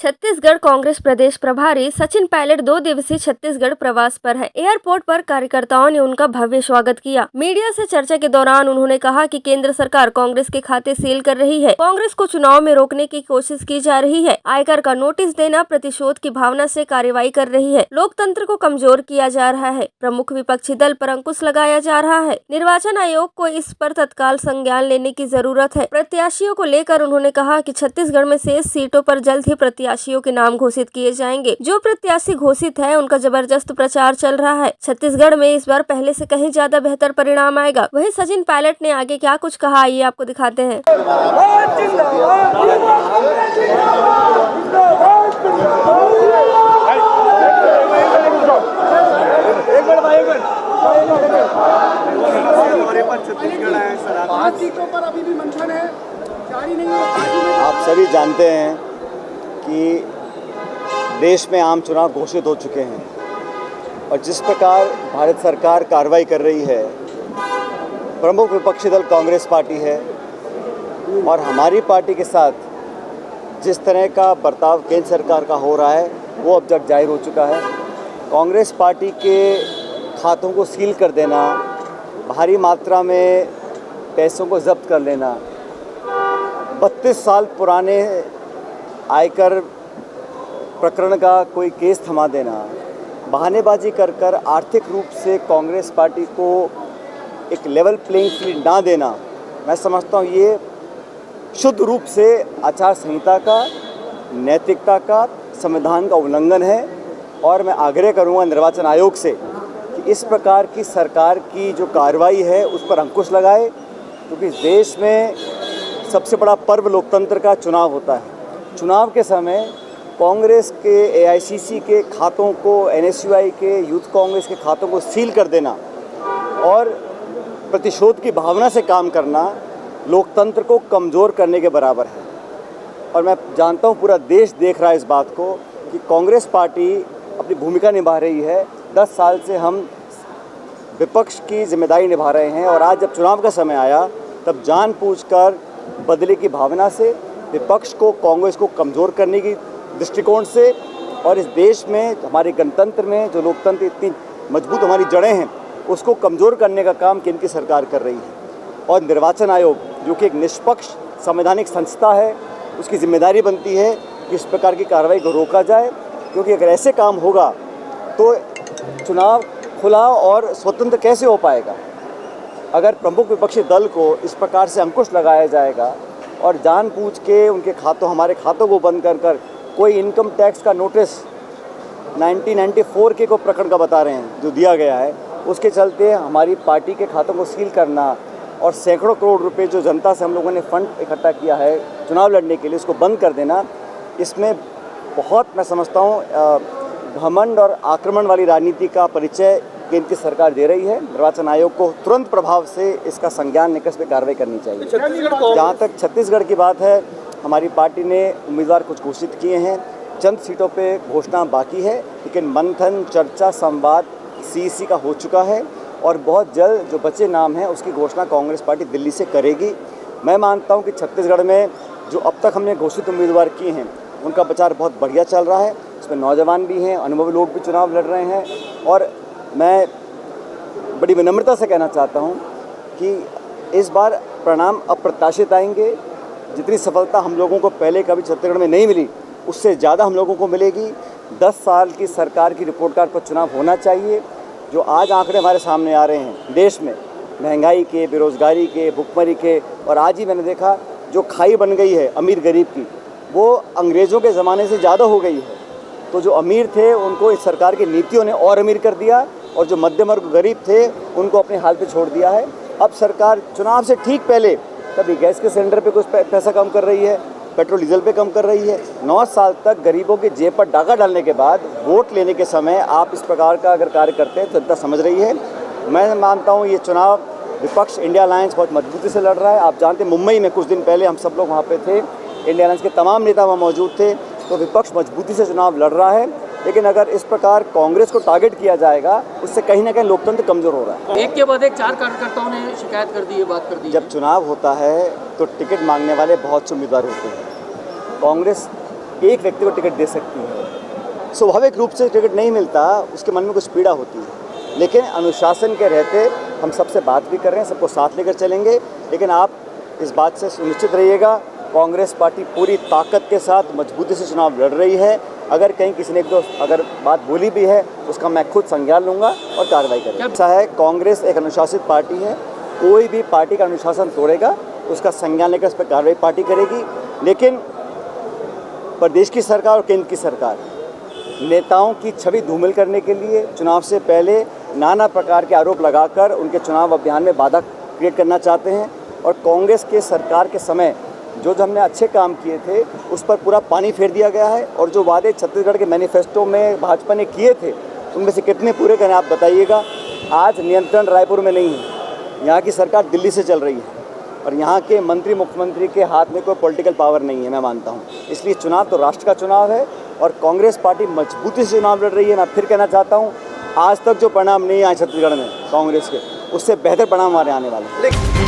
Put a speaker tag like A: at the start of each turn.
A: छत्तीसगढ़ कांग्रेस प्रदेश प्रभारी सचिन पायलट 2 दिवसीय छत्तीसगढ़ प्रवास पर है। एयरपोर्ट पर कार्यकर्ताओं ने उनका भव्य स्वागत किया। मीडिया से चर्चा के दौरान उन्होंने कहा कि केंद्र सरकार कांग्रेस के खाते सील कर रही है। कांग्रेस को चुनाव में रोकने की कोशिश की जा रही है। आयकर का नोटिस देना प्रतिशोध की भावना से कार्रवाई कर रही है। लोकतंत्र को कमजोर किया जा रहा है। प्रमुख विपक्षी दल पर अंकुश लगाया जा रहा है। निर्वाचन आयोग को इस पर तत्काल संज्ञान लेने की जरूरत है। प्रत्याशियों को लेकर उन्होंने कहा कि छत्तीसगढ़ में शेष सीटों पर जल्द ही प्रत्याशियों के नाम घोषित किए जाएंगे। जो प्रत्याशी घोषित है उनका जबरदस्त प्रचार चल रहा है। छत्तीसगढ़ में इस बार पहले से कहीं ज्यादा बेहतर परिणाम आएगा। वहीं सचिन पायलट ने आगे क्या कुछ कहा, आइए आपको दिखाते हैं।
B: आप सभी जानते हैं कि देश में आम चुनाव घोषित हो चुके हैं और जिस प्रकार भारत सरकार कार्रवाई कर रही है, प्रमुख विपक्षी दल कांग्रेस पार्टी है और हमारी पार्टी के साथ जिस तरह का बर्ताव केंद्र सरकार का हो रहा है वो अब तक जाहिर हो चुका है। कांग्रेस पार्टी के खातों को सील कर देना, भारी मात्रा में पैसों को जब्त कर लेना, 32 साल पुराने आयकर प्रकरण का कोई केस थमा देना, बहानेबाजी कर आर्थिक रूप से कांग्रेस पार्टी को एक लेवल प्लेइंग फील्ड ना देना, मैं समझता हूँ ये शुद्ध रूप से आचार संहिता का, नैतिकता का, संविधान का उल्लंघन है। और मैं आग्रह करूँगा निर्वाचन आयोग से कि इस प्रकार की सरकार की जो कार्रवाई है उस पर अंकुश लगाए, क्योंकि देश में सबसे बड़ा पर्व लोकतंत्र का चुनाव होता है। चुनाव के समय कांग्रेस के, एआईसीसी के खातों को, एनएसयूआई के, यूथ कांग्रेस के खातों को सील कर देना और प्रतिशोध की भावना से काम करना लोकतंत्र को कमज़ोर करने के बराबर है। और मैं जानता हूँ पूरा देश देख रहा है इस बात को कि कांग्रेस पार्टी अपनी भूमिका निभा रही है। 10 साल से हम विपक्ष की जिम्मेदारी निभा रहे हैं और आज जब चुनाव का समय आया तब जानबूझकर बदले की भावना से विपक्ष को, कांग्रेस को कमज़ोर करने की दृष्टिकोण से और इस देश में, हमारे गणतंत्र में जो लोकतंत्र इतनी मजबूत हमारी जड़ें हैं उसको कमज़ोर करने का काम केंद्र की सरकार कर रही है। और निर्वाचन आयोग जो कि एक निष्पक्ष संवैधानिक संस्था है, उसकी जिम्मेदारी बनती है कि इस प्रकार की कार्रवाई को रोका जाए, क्योंकि अगर ऐसे काम होगा तो चुनाव खुला और स्वतंत्र कैसे हो पाएगा। अगर प्रमुख विपक्षी दल को इस प्रकार से अंकुश लगाया जाएगा और जानबूझ के उनके खातों, हमारे खातों को बंद कर कोई इनकम टैक्स का नोटिस 1994 के को प्रकरण का बता रहे हैं जो दिया गया है, उसके चलते हमारी पार्टी के खातों को सील करना और सैकड़ों करोड़ रुपए जो जनता से हम लोगों ने फंड इकट्ठा किया है चुनाव लड़ने के लिए, उसको बंद कर देना, इसमें बहुत, मैं समझता हूँ, घमंड और आक्रमण वाली राजनीति का परिचय केंद्र की सरकार दे रही है। निर्वाचन आयोग को तुरंत प्रभाव से इसका संज्ञान लेकर इस पर कार्रवाई करनी चाहिए। जहाँ तक छत्तीसगढ़ की बात है, हमारी पार्टी ने उम्मीदवार कुछ घोषित किए हैं, चंद सीटों पे घोषणा बाकी है, लेकिन मंथन, चर्चा, संवाद सीईसी का हो चुका है और बहुत जल्द जो बचे नाम हैं उसकी घोषणा कांग्रेस पार्टी दिल्ली से करेगी। मैं मानता हूं कि छत्तीसगढ़ में जो अब तक हमने घोषित उम्मीदवार किए हैं उनका प्रचार बहुत बढ़िया चल रहा है। इसमें नौजवान भी हैं, अनुभवी लोग भी चुनाव लड़ रहे हैं और मैं बड़ी विनम्रता से कहना चाहता हूं कि इस बार परिणाम अप्रत्याशित आएंगे। जितनी सफलता हम लोगों को पहले कभी छत्तीसगढ़ में नहीं मिली, उससे ज़्यादा हम लोगों को मिलेगी। 10 साल की सरकार की रिपोर्ट कार्ड पर चुनाव होना चाहिए। जो आज आंकड़े हमारे सामने आ रहे हैं देश में, महंगाई के, बेरोज़गारी के, भुखमरी के, और आज ही मैंने देखा जो खाई बन गई है अमीर गरीब की, वो अंग्रेज़ों के ज़माने से ज़्यादा हो गई है। तो जो अमीर थे उनको इस सरकार की नीतियों ने और अमीर कर दिया और जो मध्यम वर्ग गरीब थे उनको अपने हाल पे छोड़ दिया है। अब सरकार चुनाव से ठीक पहले कभी गैस के सिलेंडर पे कुछ पैसा कम कर रही है, पेट्रोल डीजल पे कम कर रही है। 9 साल तक गरीबों की जेब पर डाका डालने के बाद वोट लेने के समय आप इस प्रकार का अगर कार्य करते हैं तो जनता समझ रही है। मैं मानता हूँ ये चुनाव विपक्ष इंडिया अलायंस बहुत मजबूती से लड़ रहा है। आप जानते हैं मुंबई में कुछ दिन पहले हम सब लोग वहाँ पे थे, इंडिया अलायंस के तमाम नेता वहाँ मौजूद थे, तो विपक्ष मजबूती से चुनाव लड़ रहा है। लेकिन अगर इस प्रकार कांग्रेस को टारगेट किया जाएगा उससे कहीं ना कहीं लोकतंत्र कमजोर हो रहा है।
C: एक के बाद एक 4 कार्यकर्ताओं ने शिकायत कर दी है, बात कर दी।
B: जब चुनाव होता है तो टिकट मांगने वाले बहुत से उम्मीदवार होते हैं। कांग्रेस एक व्यक्ति को टिकट दे सकती है। स्वाभाविक रूप से टिकट नहीं मिलता, उसके मन में कुछ पीड़ा होती है, लेकिन अनुशासन के रहते हम सबसे बात भी कर रहे हैं, सबको साथ लेकर चलेंगे। लेकिन आप इस बात से सुनिश्चित रहिएगा, कांग्रेस पार्टी पूरी ताकत के साथ मजबूती से चुनाव लड़ रही है। अगर कहीं किसी ने अगर बात बोली भी है, उसका मैं खुद संज्ञान लूँगा और कार्रवाई करूँगा। ऐसा है, कांग्रेस एक अनुशासित पार्टी है, कोई भी पार्टी का अनुशासन तोड़ेगा उसका संज्ञान लेकर उस पर कार्रवाई पार्टी करेगी। लेकिन प्रदेश की सरकार और केंद्र की सरकार नेताओं की छवि धूमिल करने के लिए चुनाव से पहले नाना प्रकार के आरोप लगाकर उनके चुनाव अभियान में बाधा क्रिएट करना चाहते हैं। और कांग्रेस के सरकार के समय जो हमने अच्छे काम किए थे उस पर पूरा पानी फेर दिया गया है। और जो वादे छत्तीसगढ़ के मैनिफेस्टो में भाजपा ने किए थे उनमें से कितने पूरे करें आप बताइएगा। आज नियंत्रण रायपुर में नहीं है, यहाँ की सरकार दिल्ली से चल रही है और यहाँ के मंत्री मुख्यमंत्री के हाथ में कोई पॉलिटिकल पावर नहीं है, मैं मानता हूँ। इसलिए चुनाव तो राष्ट्र का चुनाव है और कांग्रेस पार्टी मजबूती से चुनाव लड़ रही है। मैं फिर कहना चाहता हूँ, आज तक जो परिणाम नहीं आए छत्तीसगढ़ में कांग्रेस के, उससे बेहतर परिणाम हमारे आने वाले हैं।